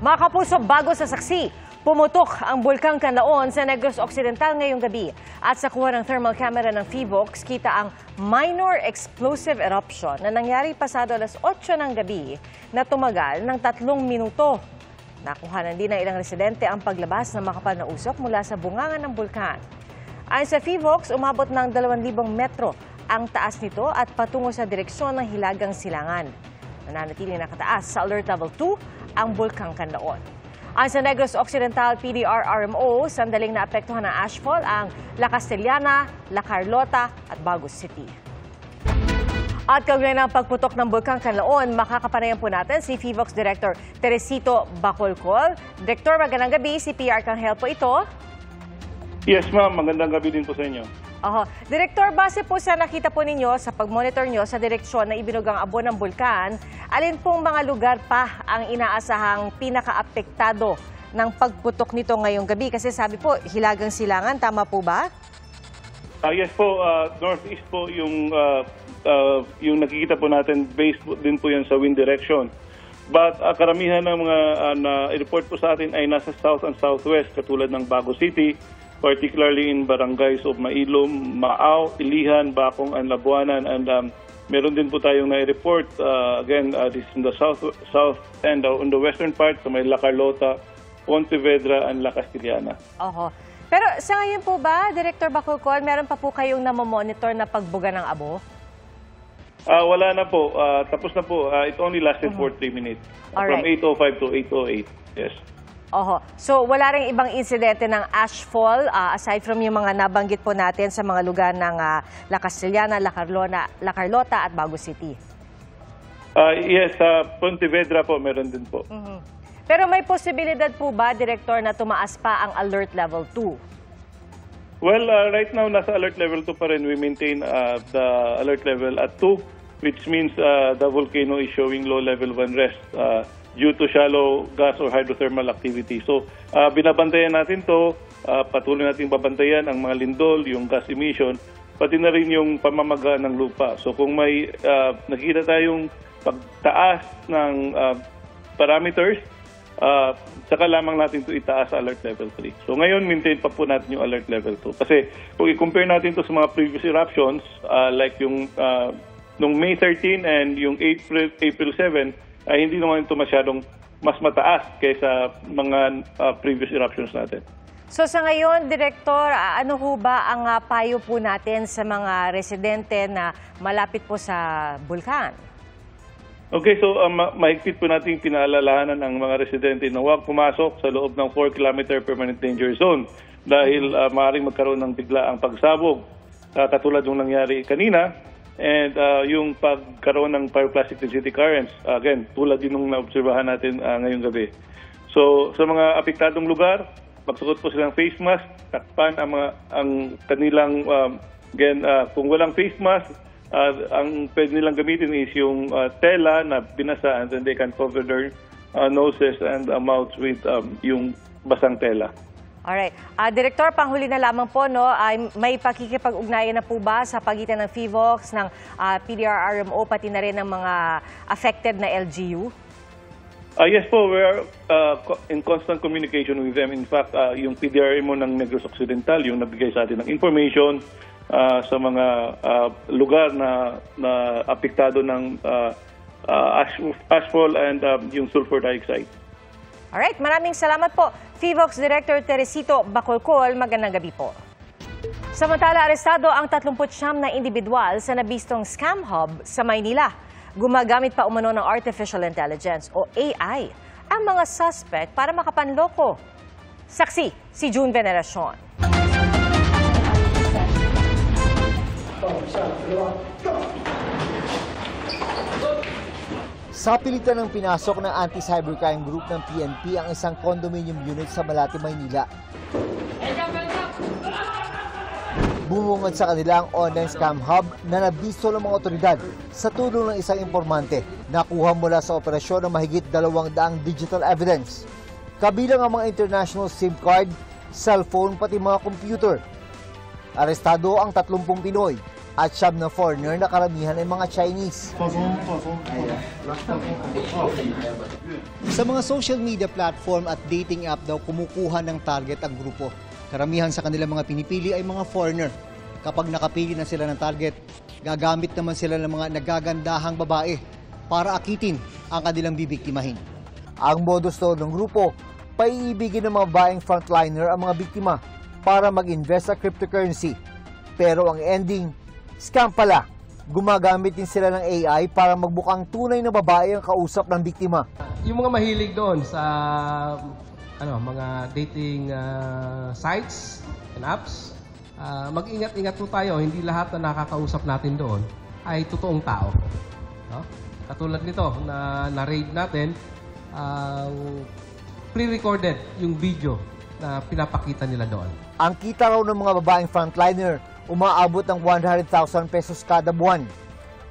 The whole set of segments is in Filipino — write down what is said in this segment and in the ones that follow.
Mga kapuso, bago sa saksi, pumutok ang Bulkang Canlaon sa Negros Occidental ngayong gabi. At sa kuha ng thermal camera ng PHIVOLCS, kita ang minor explosive eruption na nangyari pasado alas 8 ng gabi na tumagal ng 3 minuto. Nakuhanan din ng ilang residente ang paglabas ng makapal na usok mula sa bungangan ng bulkan. Ayon sa PHIVOLCS, umabot ng 2,000 metro ang taas nito at patungo sa direksyon ng Hilagang Silangan. Nananatiling nakataas sa Alert Level 2 ang Bulkang Canlaon. Ayon sa Negros Occidental PDR-RMO, sandaling naapektuhan ng ashfall ang La Castellana, La Carlota at Bagos City. At kaugnay ng pagputok ng Bulkang Canlaon, makakapanayan po natin si PHIVOLCS Director Teresito Bacolcol. Director, magandang gabi. Si PR Arcangel po ito. Yes, ma'am. Magandang gabi din po sa inyo. Direktor, base po sa nakita po ninyo sa pag-monitor nyo sa direksyon na ibinugang abo ng bulkan, alin pong mga lugar pa ang inaasahang pinaka-apektado ng pagputok nito ngayong gabi? Kasi sabi po, Hilagang Silangan, tama po ba? Yes po, northeast po yung nakikita po natin, based din po yan sa wind direction. But karamihan ng mga na-report po sa atin ay nasa south and southwest, katulad ng Bagos City, particularly in barangays of Mailom, Maaw, Ilihan, Bacong, and Labuanan. And meron din po tayong na-report, again, this is in the south and on the western part, sa may La Carlota, Pontevedra, and La Castellana. Pero sa ngayon po ba, Director Bacolcol, meron pa po kayong namomonitor na pagbuga ng abo? Wala na po. Tapos na po. It only lasted for 3 minutes. From 8:05 to 8:08. Yes. So wala ring ibang insidente ng ashfall aside from yung mga nabanggit po natin sa mga lugar ng La Castellana, La Carlota at Bagos City? Yes, Pontevedra po meron din po. Pero may posibilidad po ba, Director, na tumaas pa ang Alert Level 2? Well, right now nasa Alert Level 2 pa rin. We maintain the Alert Level at 2, which means the volcano is showing low level 1 rest due to shallow gas or hydrothermal activity. So, binabantayan natin to, patuloy natin babantayan ang mga lindol, yung gas emission, pati na rin yung pamamaga ng lupa. So, kung may nakikita tayong pagtaas ng parameters, saka lamang natin ito itaas sa Alert Level 3. So, ngayon, maintain pa po natin yung Alert Level 2. Kasi, kung i-compare natin to sa mga previous eruptions, like yung nung May 13 and yung April 7, ay hindi naman ito masyadong mas mataas kaysa mga previous eruptions natin. So sa ngayon, Director, ano ho ba ang payo po natin sa mga residente na malapit po sa bulkan? Okay, so mahigpit po natin pinaalalahanan ang mga residente na huwag pumasok sa loob ng 4-kilometer permanent danger zone dahil maaaring magkaroon ng biglaang pagsabog katulad ng nangyari kanina. And yung pagkaroon ng pyroclastic density currents, again, tulad din nung naobserbahan natin ngayong gabi. So, sa mga apektadong lugar, magsuot po silang face mask, takpan ang kanilang, kung walang face mask, ang pwede nilang gamitin is yung tela na binasa, and then they can cover their noses and mouths with yung basang tela. Alright. Director, panghuli na lamang po, no, ay may pakikipag-ugnayan na po ba sa pagitan ng PHIVOLCS, ng PDR-RMO, pati na rin ng mga affected na LGU? Yes po, we are in constant communication with them. In fact, yung PDR-RMO ng Negros Occidental, yung nabigay sa atin ng information sa mga lugar na apektado ng ashfall and yung sulfur dioxide. Alright, maraming salamat po. PHIVOLCS Director Teresito Bacolcol, magandang gabi po. Samantala, arestado ang 39 na individual sa nabistong scam hub sa Maynila. Gumagamit pa umano ng Artificial Intelligence o AI ang mga suspect para makapanloko. Saksi, si June Veneracion. Sa pilitan ng pinasok ng anti-cybercrime group ng PNP ang isang condominium unit sa Malate, Maynila. Bumungad sa kanila ang online scam hub na nabisto ng mga otoridad sa tulong ng isang informante. Nakuha mula sa operasyon ng mahigit 200 digital evidence. Kabilang ang mga international SIM card, cellphone pati mga computer. Arestado ang 30 Pinoy. At siyam na foreigner na karamihan ay mga Chinese. Sa mga social media platform at dating app daw kumukuha ng target ang grupo. Karamihan sa kanilang mga pinipili ay mga foreigner. Kapag nakapili na sila ng target, gagamit naman sila ng mga nagagandahang babae para akitin ang kanilang bibiktimahin. Ang modus daw ng grupo, paiibigin ng mga babaeng frontliner ang mga biktima para mag-invest sa cryptocurrency. Pero ang ending, scam pala. Gumagamit din sila ng AI para magbukang tunay na babae ang kausap ng biktima. Yung mga mahilig doon sa mga dating sites and apps, mag-ingat-ingat po tayo. Hindi lahat na nakakausap natin doon ay totoong tao. No? Katulad nito na na-raid natin, pre-recorded yung video na pinapakita nila doon. Ang kita raw ng mga babaeng frontliner, umaabot ng 100,000 pesos kada buwan.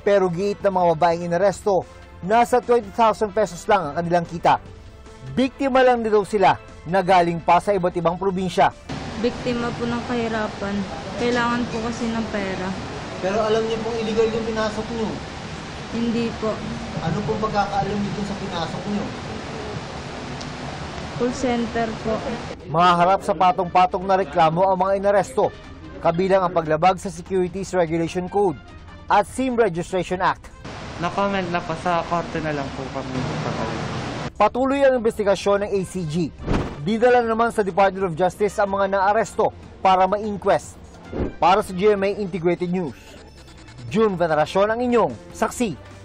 Pero giit ng mga babaeng inaresto, nasa 20,000 pesos lang ang kanilang kita. Biktima lang nito sila na galing pa sa iba't ibang probinsya. Biktima po ng kahirapan. Kailangan po kasi ng pera. Pero alam niyo pong illegal yung pinasok niyo. Hindi po. Ano pong pagkakaalam niyo dun sa pinasok niyo? Call center po. Mahaharap sa patong-patong na reklamo ang mga inaresto, kabilang ang paglabag sa Securities Regulation Code at SIM Registration Act. Na-comment na po, sa korte na lang po kami. Patuloy ang investigasyon ng ACG. Dinala naman sa Department of Justice ang mga naaresto para ma-inquest. Para sa GMA Integrated News, June Veneracion ang inyong saksi.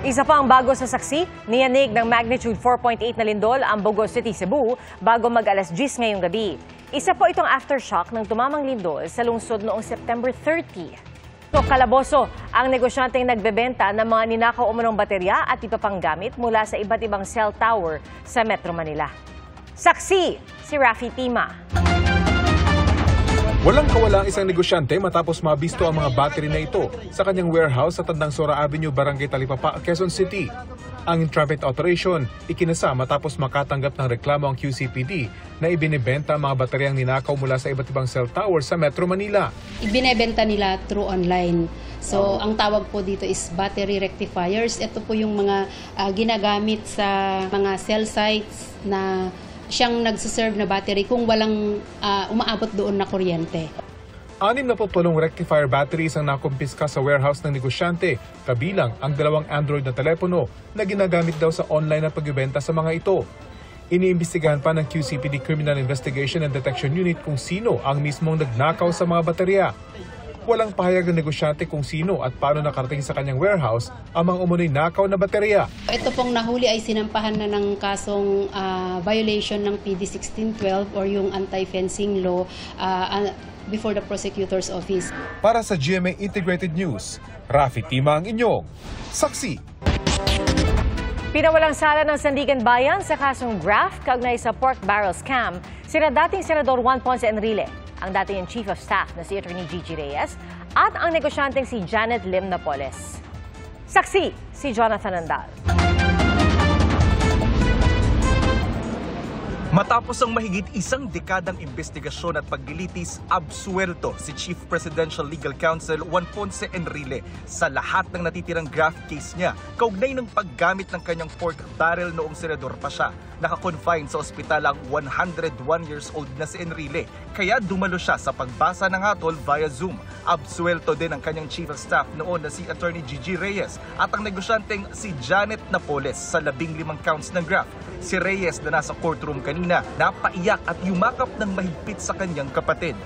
Isa pa ang bago sa saksi, niyanig ng magnitude 4.8 na lindol ang Bogo City, Cebu bago mag-alas 10 ngayong gabi. Isa po itong aftershock ng tumamang lindol sa lungsod noong September 30. Kalaboso ang negosyanteng nagbebenta ng mga ninakaw umunong baterya at iba pang gamit mula sa iba't ibang cell tower sa Metro Manila. Saksi, si Rafi Tima. Walang kawala ang isang negosyante matapos mabisto ang mga battery na ito sa kanyang warehouse sa Tandang Sora Avenue, Barangay Talipapa, Quezon City. Ang intrepid operation ikinasa matapos makatanggap ng reklamo ang QCPD na ibinebenta ang mga bateryang ninakaw mula sa iba't ibang cell tower sa Metro Manila. Ibinebenta nila through online. So, ang tawag po dito is battery rectifiers. Ito po yung mga ginagamit sa mga cell sites na siyang nagsiserve na battery kung walang umaabot doon na kuryente. 68 rectifier batteries ang nakumpiska sa warehouse ng negosyante, kabilang ang 2 Android na telepono na ginagamit daw sa online na pagbibenta sa mga ito. Iniimbestigahan pa ng QCPD Criminal Investigation and Detection Unit kung sino ang mismong nagnakaw sa mga baterya. Walang pahayag ng negosyante kung sino at paano nakarating sa kanyang warehouse ang mga umunoy nakaw na baterya. Ito pong nahuli ay sinampahan na ng kasong violation ng PD 1612 or yung anti-fencing law before the prosecutor's office. Para sa GMA Integrated News, Rafi Tima ang inyong saksi. Pinawalang sala ng Sandigan Bayan sa kasong graft kaugnay sa pork barrel scam sina dating Senador Juan Ponce Enrile, ang dating Chief of Staff na si Attorney Gigi Reyes at ang negosyanteng si Janet Lim Napoles. Saksi, si Jonathan Andal. Matapos ang mahigit isang dekadang investigasyon at paglilitis, absuelto si Chief Presidential Legal Counsel Juan Ponce Enrile sa lahat ng natitirang graft case niya kaugnay ng paggamit ng kanyang pork barrel noong senador pa siya. Nakakonfine sa ospital ang 101 years old na si Enrile, kaya dumalo siya sa pagbasa ng hatol via Zoom. Absuelto din ang kanyang Chief of Staff noon na si Attorney Gigi Reyes at ang negosyanteng si Janet Napoles sa 15 counts ng graft. Si Reyes na nasa courtroom kanina, napaiyak at yumakap ng mahigpit sa kanyang kapatid.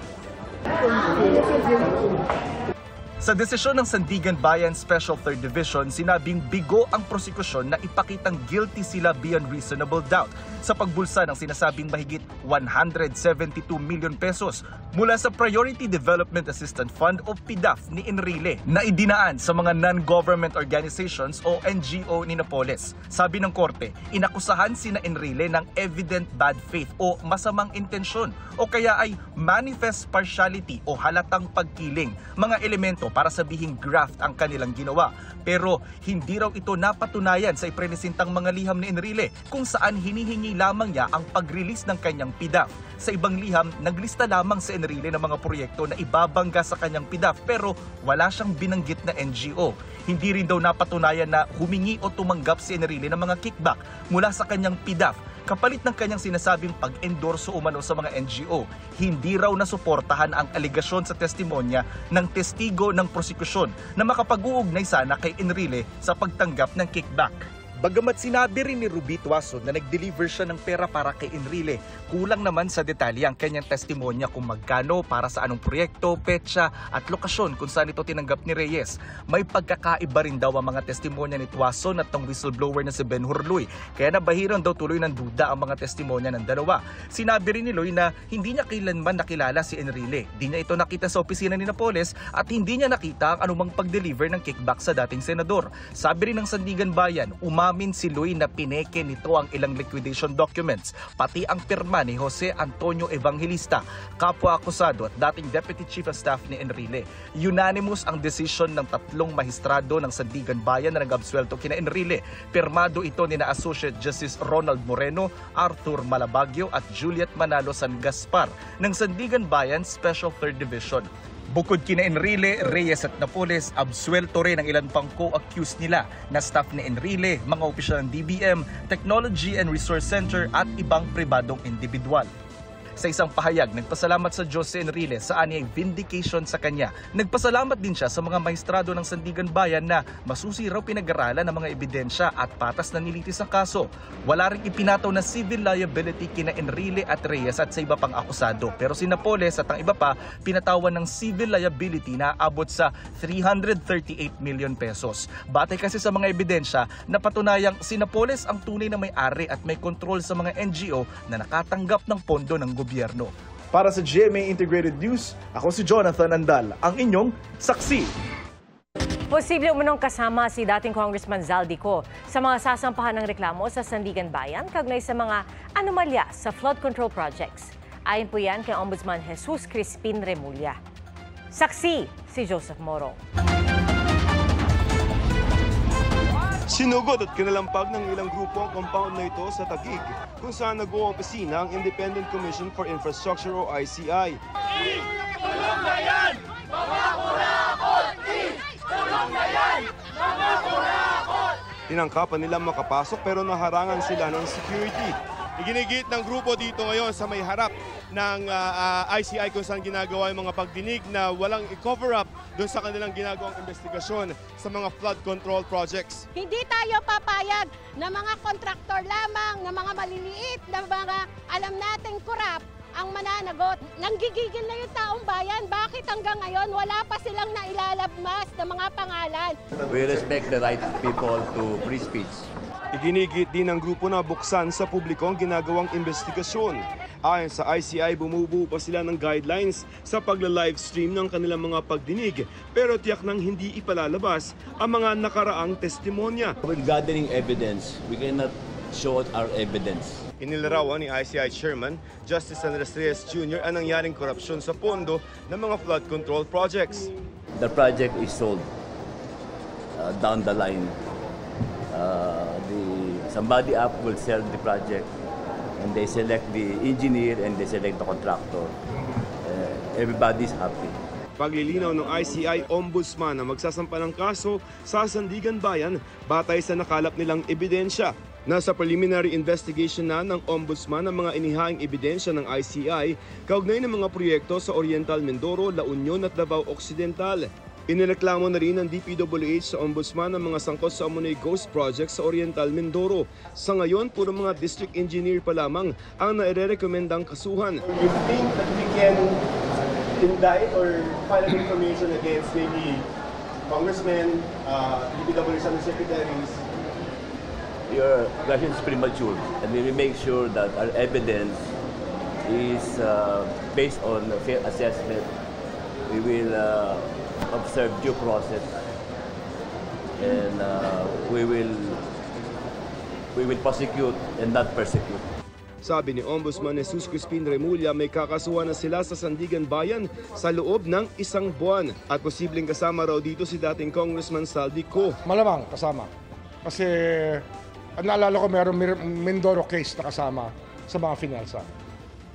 Sa desisyon ng Sandigan Bayan Special 3rd Division, sinabing bigo ang prosekusyon na ipakitang guilty sila beyond reasonable doubt sa pagbulsa ng sinasabing mahigit 172 million pesos mula sa Priority Development Assistance Fund o PDAF ni Enrile na idinaan sa mga non-government organizations o NGO ni Napoles. Sabi ng korte, inakusahan sina Enrile ng evident bad faith o masamang intensyon o kaya ay manifest partiality o halatang pagkiling, mga elemento para sabihing graft ang kanilang ginawa. Pero hindi raw ito napatunayan sa iprenesentang mga liham ni Enrile kung saan hinihingi lamang niya ang pag-release ng kanyang PDAF. Sa ibang liham, naglista lamang si Enrile ng mga proyekto na ibabangga sa kanyang PDAF pero wala siyang binanggit na NGO. Hindi rin daw napatunayan na humingi o tumanggap si Enrile ng mga kickback mula sa kanyang PDAF kapalit ng kanyang sinasabing pag-endorso umano sa mga NGO. Hindi raw nasuportahan ang aligasyon sa testimonya ng testigo ng prosekusyon na makapag-uugnay sana kay Enrile sa pagtanggap ng kickback. Bagamat sinabi rin ni Ruby Tuason na nag-deliver siya ng pera para kay Enrile, kulang naman sa detalye ang kanyang testimonya kung magkano, para sa anong proyekto, petsa at lokasyon kung saan ito tinanggap ni Reyes. May pagkakaiba rin daw ang mga testimonya ni Tuason at ng whistleblower na si Ben Hurloy, kaya nabahiran daw tuloy ng duda ang mga testimonya ng dalawa. Sinabi rin ni Loy na hindi niya kailanman nakilala si Enrile, di niya ito nakita sa opisina ni Napoles at hindi niya nakita ang anumang pag-deliver ng kickback sa dating senador. Sabi rin ng Sandigan Bayan, umamin si Loy na pineke nito ang ilang liquidation documents, pati ang pirma ni Jose Antonio Evangelista, kapwa-akusado at dating Deputy Chief of Staff ni Enrile. Unanimous ang desisyon ng 3 mahistrado ng Sandigan Bayan na nag-absuelto kina Enrile. Pirmado ito ni na Associate Justice Ronald Moreno, Arthur Malabagyo at Juliet Manalo San Gaspar ng Sandigan Bayan Special 3rd Division. Bukod kina Enrile, Reyes at Napoles, absuelto rin ang ilan pang co-accused nila na staff ni Enrile, mga opisyal ng DBM, Technology and Resource Center at ibang pribadong individual. Sa isang pahayag, nagpasalamat sa Diyos si Enrile sa anyay vindication sa kanya. Nagpasalamat din siya sa mga maestrado ng Sandigan Bayan na masusi raw pinag-aralan ng mga ebidensya at patas na nilitis ang kaso. Wala ring ipinataw na civil liability kina Enrile at Reyes at sa iba pang akusado. Pero si Napoles at ang iba pa pinatawan ng civil liability na abot sa 338 million pesos. Batay kasi sa mga ebidensya, napatunayang si Napoles ang tunay na may-ari at may kontrol sa mga NGO na nakatanggap ng pondo ng gobyerno. Para sa GMA Integrated News, ako si Jonathan Andal, ang inyong saksi. Posible umunong kasama si dating Congressman Zaldico sa mga sasampahan ng reklamo sa Sandigan Bayan kaugnay sa mga anomalya sa flood control projects. Ayon po yan kay Ombudsman Jesus Crispin Remulla. Saksi si Joseph Moro. Sinugod at kinalampag ng ilang grupo ang compound na ito sa Taguig, kung saan nag-oopisina ang Independent Commission for Infrastructure o ICI. Tulong na yan! Mga kurakot! Tulong na yan! Mga kurakot! Tinangkapan nila makapasok pero naharangan sila ng security. Iginigit ng grupo dito ngayon sa may harap ng ICI kung saan ginagawa yung mga pagdinig na walang i-cover up doon sa kanilang ginagawang investigasyon sa mga flood control projects. Hindi tayo papayag na mga kontraktor lamang, na mga maliliit, na mga alam nating korap ang mananagot. Nanggigigil na yung taong bayan. Bakit hanggang ngayon wala pa silang nailalabmas na mga pangalan? We respect the right of people to free speech. Iginigit din ng grupo na buksan sa publiko ang ginagawang investigasyon. Ayon sa ICI, bumubuo pa sila ng guidelines sa pagla-livestream ng kanilang mga pagdinig, pero tiyak nang hindi ipalalabas ang mga nakaraang testimonya. When gathering evidence, we cannot show our evidence. Inilarawan ni ICI Chairman Justice Andres Reyes Jr. ang nangyaring korupsyon sa pondo ng mga flood control projects. The project is sold down the line. Somebody up will sell the project and they select the engineer and they select the contractor. Everybody's happy. Paglilinaw ng ICI Ombudsman na magsasampa ng kaso sa Sandigan Bayan batay sa nakalap nilang ebidensya. Nasa preliminary investigation na ng Ombudsman ang mga inihaing ebidensya ng ICI kaugnay ng mga proyekto sa Oriental Mindoro, La Union at Davao Occidental. Inireklamo na rin ng DPWH sa Ombudsman ang mga sangkot sa Amunay Ghost Project sa Oriental Mindoro. Sa ngayon, puro mga district engineer pa lamang ang nairerekomendang kasuhan. You think that we can indict or file an information against maybe congressmen, DPWH undersecretaries? Your question is premature, and we will make sure that our evidence is based on fair assessment. We will observe due process, and we will prosecute and not persecute. Sabi ni Ombudsman Jesus Crispin Remulla, may kakasuhan na sila sa Sandigan Bayan sa loob ng 1 buwan. At posibleng kasama raw dito si dating Congressman Saldi Co. Malamang kasama. Kasi naalala ko mayroong Mindoro case na kasama sa mga finalsa.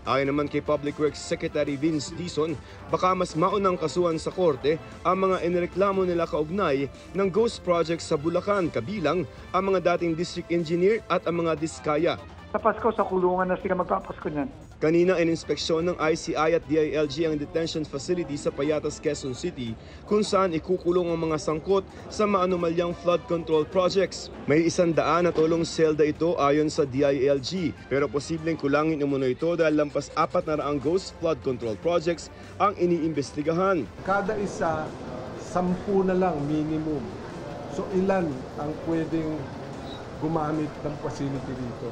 Ayon naman kay Public Works Secretary Vince Dizon, baka mas maunang kasuhan sa korte ang mga inireklamo nila kaugnay ng ghost projects sa Bulacan, kabilang ang mga dating district engineer at ang mga diskaya. Sa Pasko, sa kulungan na sila magpapasko niyan. Kanina ininspeksyon ng ICI at DILG ang detention facility sa Payatas, Quezon City, kung saan ikukulong ang mga sangkot sa maanumalyang flood control projects. May 100 na tulong selda ito ayon sa DILG, pero posibleng kulangin umano ito dahil lampas 400 ghost flood control projects ang iniimbestigahan. Kada isa, 10 na lang minimum. So ilan ang pwedeng gumamit ng facility dito?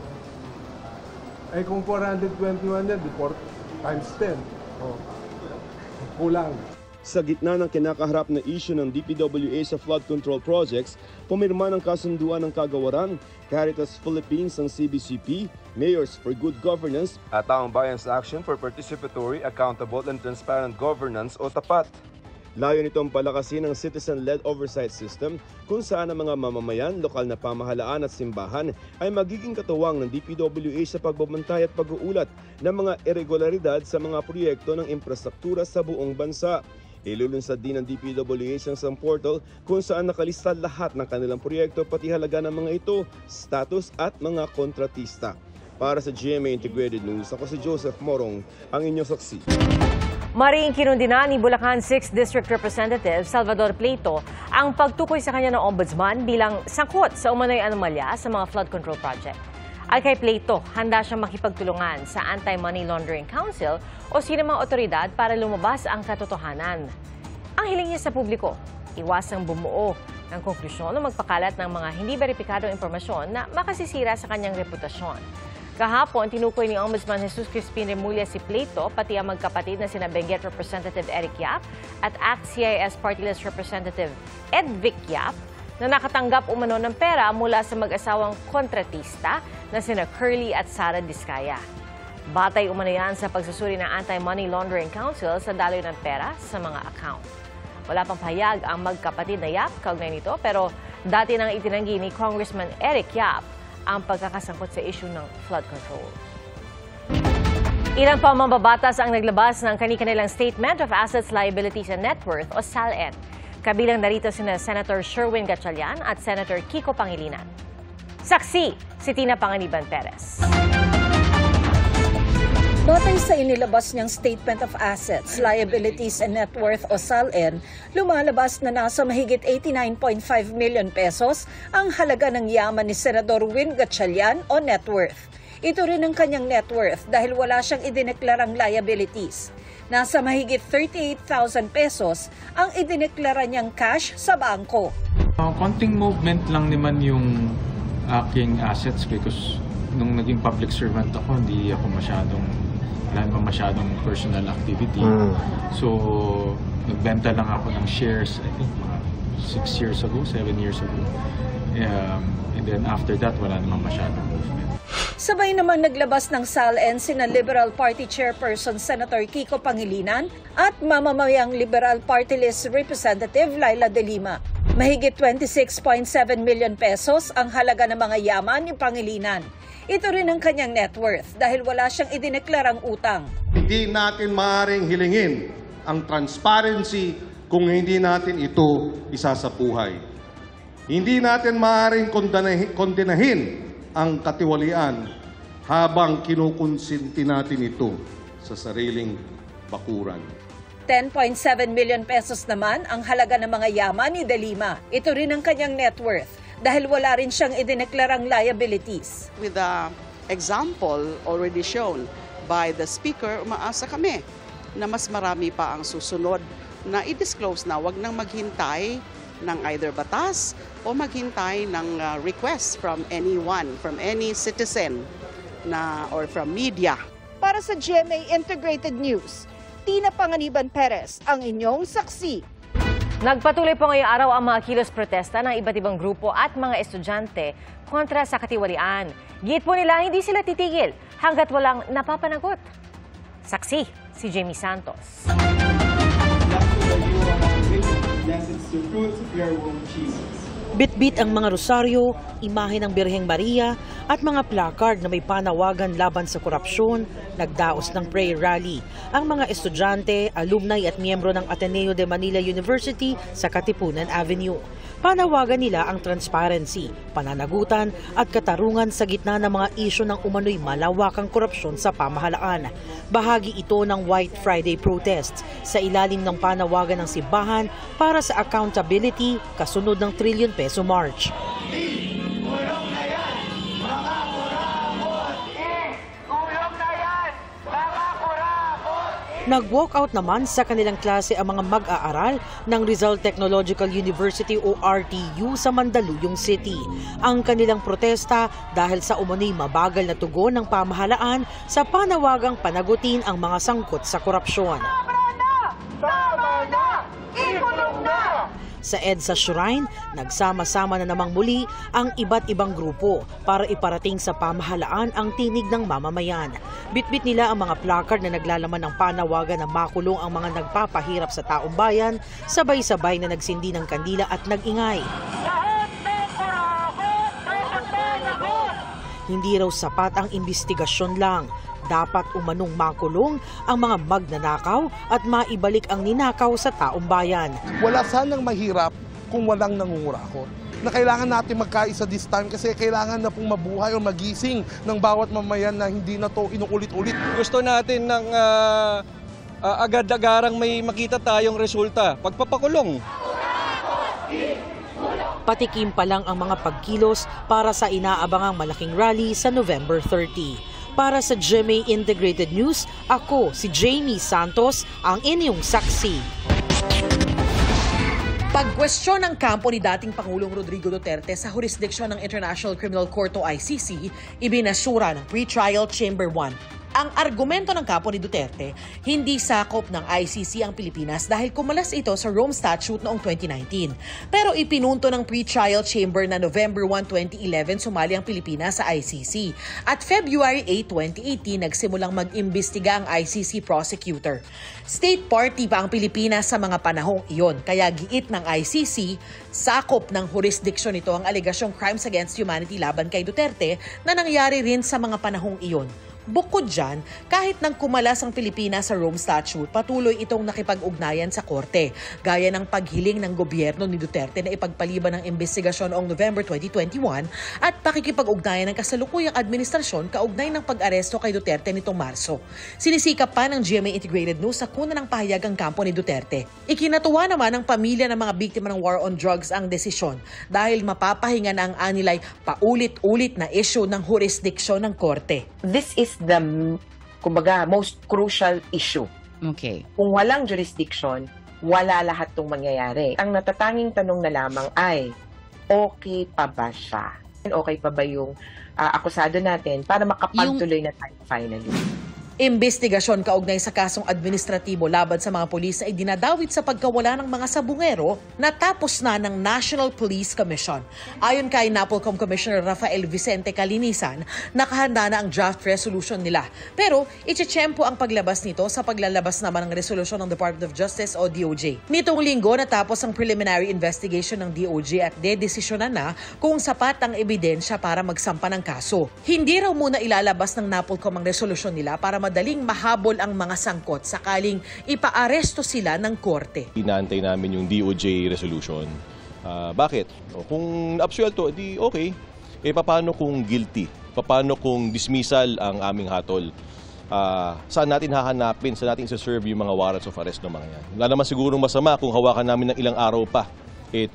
Eh kung 421 yan, times 10. Oh, kulang. Sa gitna ng kinakaharap na issue ng DPWA sa flood control projects, pumirma ng kasunduan ng kagawaran, Caritas Philippines ng CBCP, Mayors for Good Governance, at Taong Bayan's Action for Participatory, Accountable and Transparent Governance o TAPAT. Layo nitong palakasin ng citizen-led oversight system kung saan ang mga mamamayan, lokal na pamahalaan at simbahan ay magiging katuwang ng DPWA sa pagbabantay at pag-uulat ng mga irregularidad sa mga proyekto ng infrastruktura sa buong bansa. Ilulunsad din ng DPWA ang isang portal kung saan nakalista lahat ng kanilang proyekto pati halaga ng mga ito, status at mga kontratista. Para sa GMA Integrated News, ako si Joseph Morong, ang inyong saksi. Maring kinundina ni Bulacan 6th District Representative Salvador Pleito ang pagtukoy sa kanya ng ombudsman bilang sangkot sa umano'y anomalya sa mga flood control project. Ay kay Pleito, handa siyang makipagtulungan sa Anti-Money Laundering Council o sinumang otoridad para lumabas ang katotohanan. Ang hiling niya sa publiko, iwasang bumuo ng konklusyon o magpakalat ng mga hindi beripikadong impormasyon na makasisira sa kanyang reputasyon. Kahapon, tinukoy ni Ombudsman Jesus Crispin Remulla si Pleito, pati ang magkapatid na sina Benguet Representative Eric Yap at ACT-CIS Party List Representative Ed Vic Yap na nakatanggap umano ng pera mula sa mag-asawang kontratista na sina Curly at Sara Diskaya. Batay umano yan sa pagsusuri ng Anti-Money Laundering Council sa daloy ng pera sa mga account. Wala pang pahayag ang magkapatid na Yap kaugnay nito, pero dati nang itinanggi ni Congressman Eric Yap ang pagkakasangkot sa issue ng flood control. Ilang pa mambabatas ang naglabas ng kani-kanilang Statement of Assets, Liabilities and Net Worth o SALN. Kabilang narito sina Senator Sherwin Gatchalian at Senator Kiko Pangilinan. Saksi si Tina Panganiban Perez. Batay sa inilabas niyang Statement of Assets, Liabilities and Net Worth o SALN, lumalabas na nasa mahigit 89.5 million pesos ang halaga ng yaman ni Senador Win Gatchalian o net worth. Ito rin ang kanyang net worth dahil wala siyang idineklarang liabilities. Nasa mahigit 38,000 pesos ang idineklara niyang cash sa bangko. Konting movement lang naman yung aking assets because nung naging public servant ako, hindi ako wala naman masyadong personal activity. So, nagbenta lang ako ng shares, I think, 6 years ago, 7 years ago. And then after that, wala naman masyadong movement. Sabay namang naglabas ng SALN sina Liberal Party Chairperson Senator Kiko Pangilinan at mamamayang Liberal Party List Representative Laila De Lima. Mahigit 26.7 million pesos ang halaga ng mga yaman ni Pangilinan. Ito rin ang kanyang net worth dahil wala siyang idineklarang utang. Hindi natin maaaring hilingin ang transparency kung hindi natin ito isasapuhay. Hindi natin maaaring kondenahin ang katiwalian habang kinukonsinti natin ito sa sariling bakuran. 10.7 million pesos naman ang halaga ng mga yaman ni De Lima. Ito rin ang kanyang net worth dahil wala rin siyang idineklarang liabilities. With the example already shown by the Speaker, umaasa kami na mas marami pa ang susunod na i-disclose na wag nang maghintay ng either batas o maghintay ng request from anyone, from any citizen or from media. Para sa GMA Integrated News, Tina Panganiban Perez, ang inyong saksi. Nagpatuloy po ngayong araw ang mga kilos protesta ng iba't ibang grupo at mga estudyante kontra sa katiwalian. Giit po nila hindi sila titigil hanggat walang napapanagot. Saksi si Jamie Santos. Bit-bit ang mga rosaryo, imahe ng Birheng Maria at mga placard na may panawagan laban sa korupsyon, nagdaos ng prayer rally. Ang mga estudyante, alumni at miyembro ng Ateneo de Manila University sa Katipunan Avenue. Panawagan nila ang transparency, pananagutan at katarungan sa gitna ng mga isyu ng umano'y malawakang korupsyon sa pamahalaan. Bahagi ito ng White Friday protests sa ilalim ng panawagan ng simbahan para sa accountability kasunod ng trillion peso march. Nag-walkout naman sa kanilang klase ang mga mag-aaral ng Rizal Technological University o RTU sa Mandaluyong City. Ang kanilang protesta dahil sa umano'y mabagal na tugon ng pamahalaan sa panawagang panagutin ang mga sangkot sa korupsyon. Tama na! Ikulong na! Sa EDSA Shrine, nagsama-sama na namang muli ang iba't ibang grupo para iparating sa pamahalaan ang tinig ng mamamayan. Bitbit nila ang mga placard na naglalaman ng panawagan na makulong ang mga nagpapahirap sa taong bayan, sabay-sabay na nagsindi ng kandila at nag-ingay. Hindi raw sapat ang imbestigasyon lang. Dapat umanong makulong ang mga magnanakaw at maibalik ang ninakaw sa taong bayan. Wala sanang mahirap kung walang nangungurakot. Na kailangan natin magkaisa this time kasi kailangan na pong mabuhay o magising ng bawat mamayan na hindi na to inuulit-ulit. Gusto natin ng agad-agarang may makita tayong resulta. Pagpapakulong. Patikim pa lang ang mga pagkilos para sa inaabangang malaking rally sa November 30. Para sa GMA Integrated News, ako si Jamie Santos, ang inyong saksi. Pagkwestiyon ng kampo ni dating Pangulong Rodrigo Duterte sa jurisdiksyon ng International Criminal Court o ICC, ibinasura ng Pre-Trial Chamber 1. Ang argumento ng kampo ni Duterte, hindi sakop ng ICC ang Pilipinas dahil kumalas ito sa Rome Statute noong 2019. Pero ipinunto ng Pre-Trial Chamber na November 1, 2011 sumali ang Pilipinas sa ICC. At February 8, 2018 nagsimulang mag-imbestiga ang ICC prosecutor. State party pa ang Pilipinas sa mga panahong iyon, kaya giit ng ICC, sakop ng jurisdiksyon nito ang alegasyong crimes against humanity laban kay Duterte na nangyari rin sa mga panahong iyon. Bukod dyan, kahit nang kumalas ang Pilipinas sa Rome Statute, patuloy itong nakipag-ugnayan sa korte, gaya ng paghiling ng gobyerno ni Duterte na ipagpaliban ng investigasyon noong November 2021 at pakikipag-ugnayan ng kasalukuyang administrasyon kaugnay ng pag-aresto kay Duterte nitong Marso. Sinisikap pa ng GMA Integrated News sa kuna ng pahayag ang kampo ni Duterte. Ikinatuwa naman ng pamilya ng mga biktima ng war on drugs ang desisyon dahil mapapahinga na ang anilay paulit-ulit na issue ng jurisdiksyon ng korte. This is the, kumbaga, most crucial issue. Okay. Kung walang jurisdiction, wala lahat itong mangyayari. Ang natatanging tanong na lamang ay, okay pa ba siya? Okay pa ba yung akusado natin para makapagtuloy na tayo finally? Imbestigasyon kaugnay sa kasong administratibo laban sa mga pulis ay dinadawit sa pagkawala ng mga sabungero na tapos na ng National Police Commission. Ayon kay NAPOLCOM Commissioner Rafael Vicente Calinisan, nakahanda na ang draft resolution nila. Pero itsetsyempo ang paglabas nito sa paglalabas naman ng resolusyon ng Department of Justice o DOJ. Nitong linggo natapos ang preliminary investigation ng DOJ at dedesisyonan na kung sapat ang ebidensya para magsampa ng kaso. Hindi raw muna ilalabas ng NAPOLCOM ang resolusyon nila para madaling mahabol ang mga sangkot sakaling ipaaresto sila ng korte. Inaantay namin yung DOJ resolution. Bakit? Kung absuelto, di okay. Paano kung guilty? Paano kung dismissal ang aming hatol? Saan natin hahanapin? Saan natin isa-serve yung mga warrants of arrest ng mga yan? Wala naman sigurong masama kung hawakan namin ng ilang araw pa.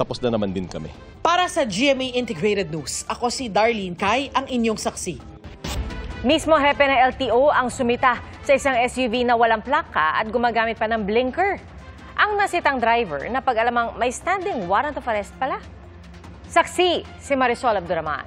Tapos na naman din kami. Para sa GMA Integrated News, ako si Darlene Kai, ang inyong saksi. Mismo hepe ng LTO ang sumita sa isang SUV na walang plaka at gumagamit pa ng blinker. Ang nasitang driver na pag-alamang may standing warrant of arrest pala. Saksi si Marisol Abduraman.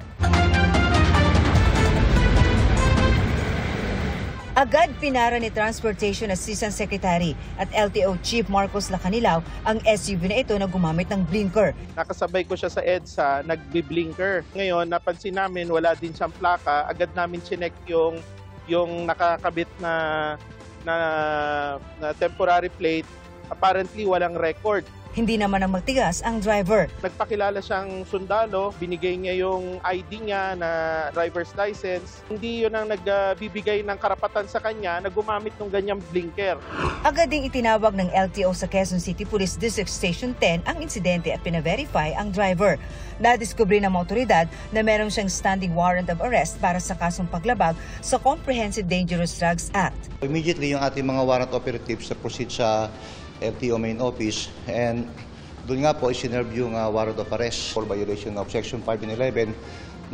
Agad pinara ni Transportation Assistant Secretary at LTO Chief Marcos Lacanilao ang SUV na ito na gumamit ng blinker. Nakasabay ko siya sa EDSA, nagbi-blinker. Ngayon, napansin namin wala din siyang plaka. Agad namin chinek yung nakakabit na temporary plate. Apparently, walang record. Hindi naman ang magtigas ang driver. Nagpakilala siyang sundalo, binigay niya yung ID niya na driver's license. Hindi yun ang nagbibigay ng karapatan sa kanya na gumamit ng ganyang blinker. Agad ding itinawag ng LTO sa Quezon City Police District Station 10 ang insidente at pina-verify ang driver. Nadiskubre ng mga otoridad na meron siyang standing warrant of arrest para sa kasong paglabag sa Comprehensive Dangerous Drugs Act. Immediately yung ating mga warrant operatives na proceed sa LTO main office, and doon nga po isinerve yung warrant of arrest for violation of Section 5 and 11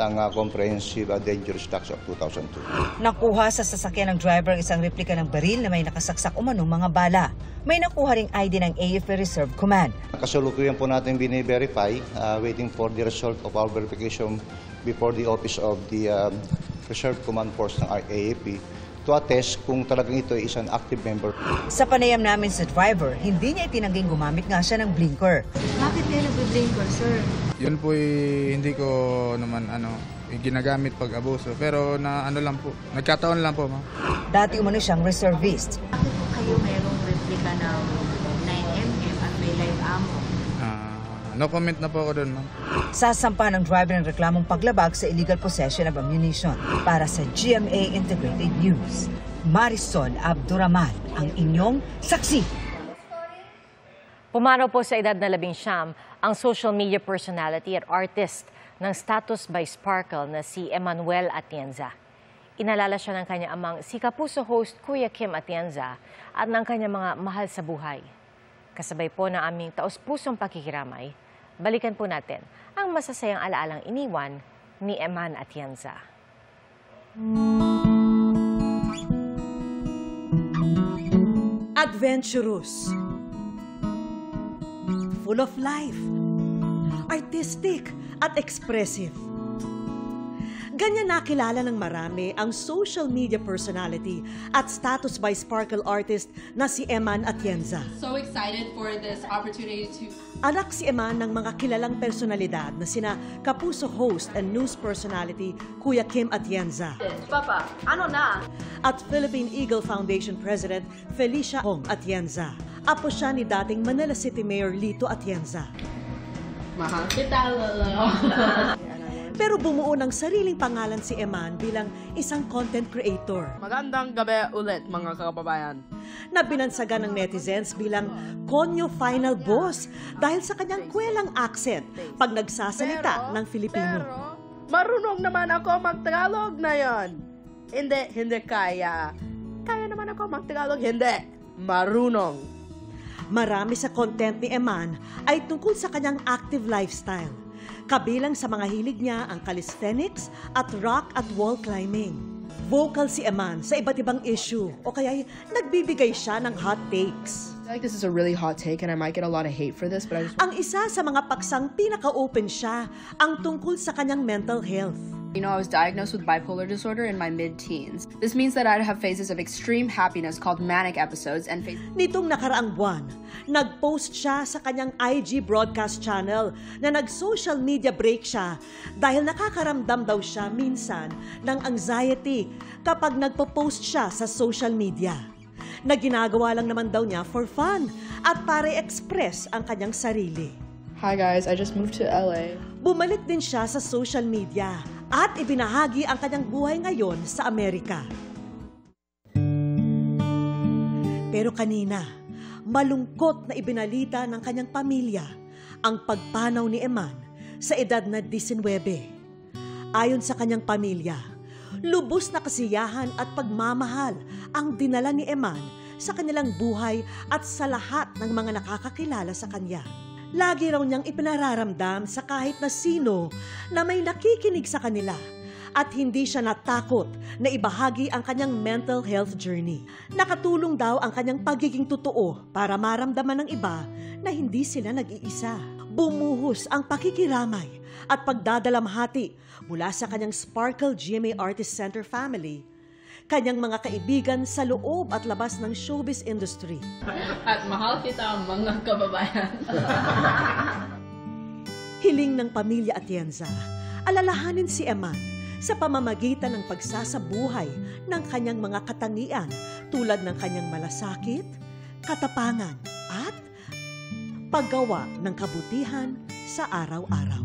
ng Comprehensive Dangerous Drugs Act 2002. Nakuha sa sasakyan ng driver ang isang replika ng baril na may nakasaksak umanong mga bala. May nakuha ring ID ng AFP Reserve Command. Kasalukuyan po natin bine-verify, waiting for the result of our verification before the office of the Reserve Command Force ng AFP to attest kung talagang ito ay isang active member. Sa panayam namin sa driver, hindi niya itinangging gumamit nga siya ng blinker. Bakit kayo nag-blinker, sir? Yun po hindi ko naman ginagamit pag abuso, pero nagkataon lang po, ma'am. Dati umano siyang reservist. Bakit po kayo merong replika ng 9mm at may live ammo? No comment na po ako doon, ma'am. Sasampa ng driver ng reklamong paglabag sa illegal possession of ammunition. Para sa GMA Integrated News, Marisol Abduraman, ang inyong saksi. Pumanaw po sa edad na 19 ang social media personality at artist ng Status by Sparkle na si Emmanuel Atienza. Inalala siya ng kanyang amang si Kapuso host Kuya Kim Atienza at ng kanyang mga mahal sa buhay. Kasabay po ng aming taos-pusong pakikiramay, balikan po natin ang masasayang alaalang iniwan ni Eman Atienza. Adventurous, full of life, artistic at expressive. Ganyan nakilala ng marami ang social media personality at Status by Sparkle artist na si Eman Atienza. So excited for this opportunity to... Anak si Eman ng mga kilalang personalidad na sina Kapuso host and news personality Kuya Kim Atienza. Papa, ano na? At Philippine Eagle Foundation President Felicia Hong Atienza. Apo siya ni dating Manila City Mayor Lito Atienza. Mahal kita, Lolo. Pero bumuo ng sariling pangalan si Eman bilang isang content creator. Magandang gabi ulit, mga kababayan. Na binansagan ng netizens bilang Konyo Final Boss dahil sa kanyang kwelang accent pag nagsasalita ng Filipino. Pero, marunong naman ako mag-Tagalog na yon. Hindi kaya. Kaya naman ako mag-Tagalog, hindi. Marunong. Marami sa content ni Eman ay tungkol sa kanyang active lifestyle. Kabilang sa mga hilig niya ang calisthenics at rock at wall climbing. Vocal si Eman sa iba't ibang issue o kaya nagbibigay siya ng hot takes. I feel like this is a really hot take and I might get a lot of hate for this, but I just... Ang isa sa mga paksang pinaka-open siya ang tungkol sa kanyang mental health. You know, I was diagnosed with bipolar disorder in my mid-teens. This means that I'd have phases of extreme happiness called manic episodes and Nitong nakaraang buwan, nag-post siya sa kanyang IG broadcast channel na nag-social media break siya dahil nakakaramdam daw siya minsan ng anxiety kapag nagpo-post siya sa social media. Na ginagawa lang naman daw niya for fun at para i-express ang kanyang sarili. Hi guys, I just moved to LA. Bumalik din siya sa social media at ibinahagi ang kanyang buhay ngayon sa Amerika. Pero kanina, malungkot na ibinalita ng kanyang pamilya ang pagpanaw ni Eman sa edad na 19. Ayon sa kanyang pamilya, lubos na kasiyahan at pagmamahal ang dinala ni Eman sa kanilang buhay at sa lahat ng mga nakakakilala sa kanya. Lagi raw niyang ipinararamdam sa kahit na sino na may nakikinig sa kanila at hindi siya natakot na ibahagi ang kanyang mental health journey. Nakatulong daw ang kanyang pagiging totoo para maramdaman ng iba na hindi sila nag-iisa. Bumuhos ang pakikiramay at pagdadalamhati mula sa kanyang Sparkle GMA Artist Center family kanyang mga kaibigan sa loob at labas ng showbiz industry. At mahal kita, mga kababayan. Hiling ng pamilya Atienza, alalahanin si Eman sa pamamagitan ng pagsasabuhay ng kanyang mga katangian tulad ng kanyang malasakit, katapangan at paggawa ng kabutihan sa araw-araw.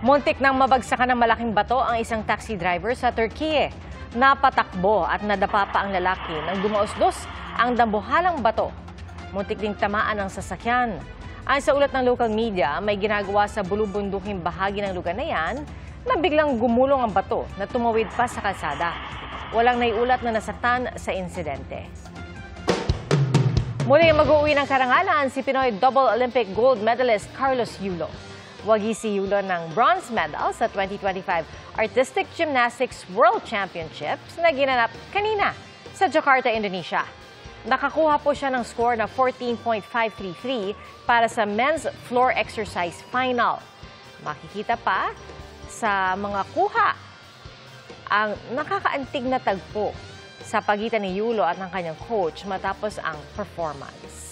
Muntik nang mabagsakan ng malaking bato ang isang taxi driver sa Turkey. Napatakbo at nadapa pa ang lalaki nang dumausdos ang dambuhalang bato. Muntik ding tamaan ang sasakyan. Ayon sa ulat ng local media, may ginagawa sa bulubunduking bahagi ng lugar na yan na biglang gumulong ang bato na tumawid pa sa kalsada. Walang naiulat na nasaktan sa insidente. Muli mag-uwi ng karangalan si Pinoy double Olympic gold medalist Carlos Yulo. Wagi si Yulo ng bronze medal sa 2025 Artistic Gymnastics World Championships na ginanap kanina sa Jakarta, Indonesia. Nakakuha po siya ng score na 14.533 para sa men's floor exercise final. Makikita pa sa mga kuha ang nakakaantig na tagpo sa pagitan ni Yulo at ng kanyang coach matapos ang performance.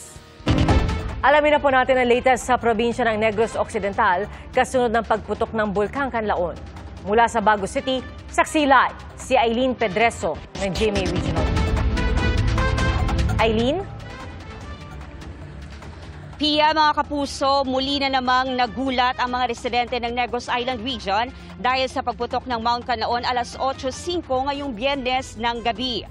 Alamin na po natin ang latest sa probinsya ng Negros Occidental kasunod ng pagputok ng Bulkang Canlaon. Mula sa Bago City, saksi live si Aileen Pedreso ng GMA Regional. Aileen? Pia, mga kapuso, muli na namang nagulat ang mga residente ng Negros Island Region dahil sa pagputok ng Mount Canlaon alas 8:05 ngayong Biyernes ng gabi.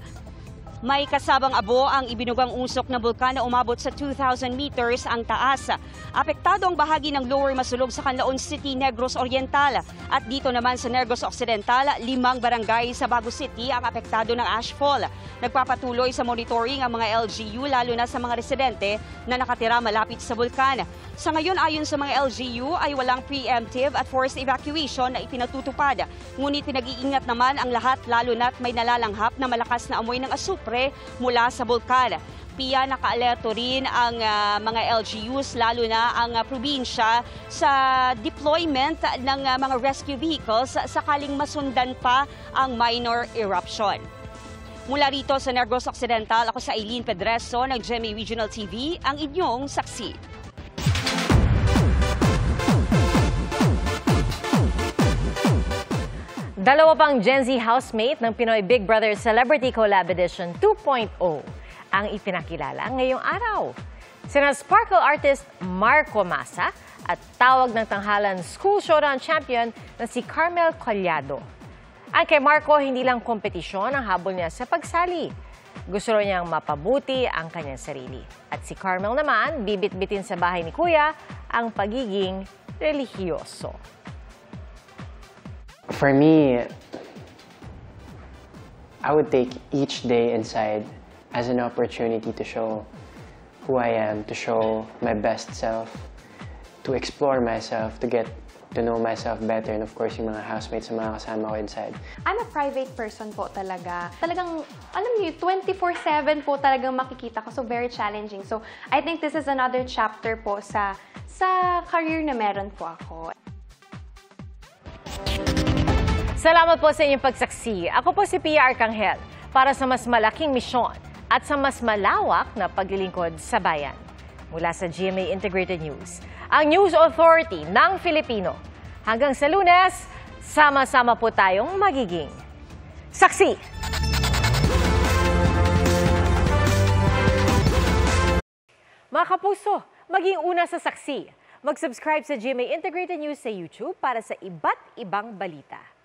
May kasabang abo ang ibinugang usok ng bulkan na umabot sa 2,000 meters ang taas. Apektado ang bahagi ng Lower Masulog sa Canlaon City, Negros Oriental. At dito naman sa Negros Occidental, 5 barangay sa Bago City ang apektado ng ashfall. Nagpapatuloy sa monitoring ang mga LGU lalo na sa mga residente na nakatira malapit sa bulkan. Sa ngayon, ayon sa mga LGU ay walang preemptive at forced evacuation na ipinatutupad. Ngunit pinag-iingat naman ang lahat lalo na't may nalalanghap na malakas na amoy ng asupre mula sa bulkan. Pia, naka-alerto rin ang mga LGUs, lalo na ang probinsya, sa deployment ng mga rescue vehicles sakaling masundan pa ang minor eruption. Mula rito sa Negros Occidental, ako sa Aileen Pedreso ng GMA Regional TV, ang inyong saksi. Dalawa pang Gen Z housemate ng Pinoy Big Brother Celebrity Collab Edition 2.0 ang ipinakilala ngayong araw. Sina Sparkle artist Marco Massa at tawag ng tanghalan school showdown champion na si Carmel Collado. Ang kay Marco, hindi lang kompetisyon ang habol niya sa pagsali. Gusto niyang mapabuti ang kanyang sarili. At si Carmel naman, bibit-bitin sa bahay ni Kuya ang pagiging relihiyoso. For me, I would take each day inside as an opportunity to show who I am, to show my best self, to explore myself, to get to know myself better, and of course, yung mga housemates na mga kasama ko inside. I'm a private person po talaga. Talagang, alam niyo, 24/7 po talagang makikita ko. So, very challenging. So, I think this is another chapter po sa career na meron po ako. Salamat po sa inyong pagsaksi. Ako po si Pia Arcangel para sa mas malaking misyon at sa mas malawak na paglilingkod sa bayan. Mula sa GMA Integrated News, ang News Authority ng Filipino. Hanggang sa Lunes, sama-sama po tayong magiging saksi. Mga kapuso, maging una sa saksi. Mag-subscribe sa GMA Integrated News sa YouTube para sa iba't ibang balita.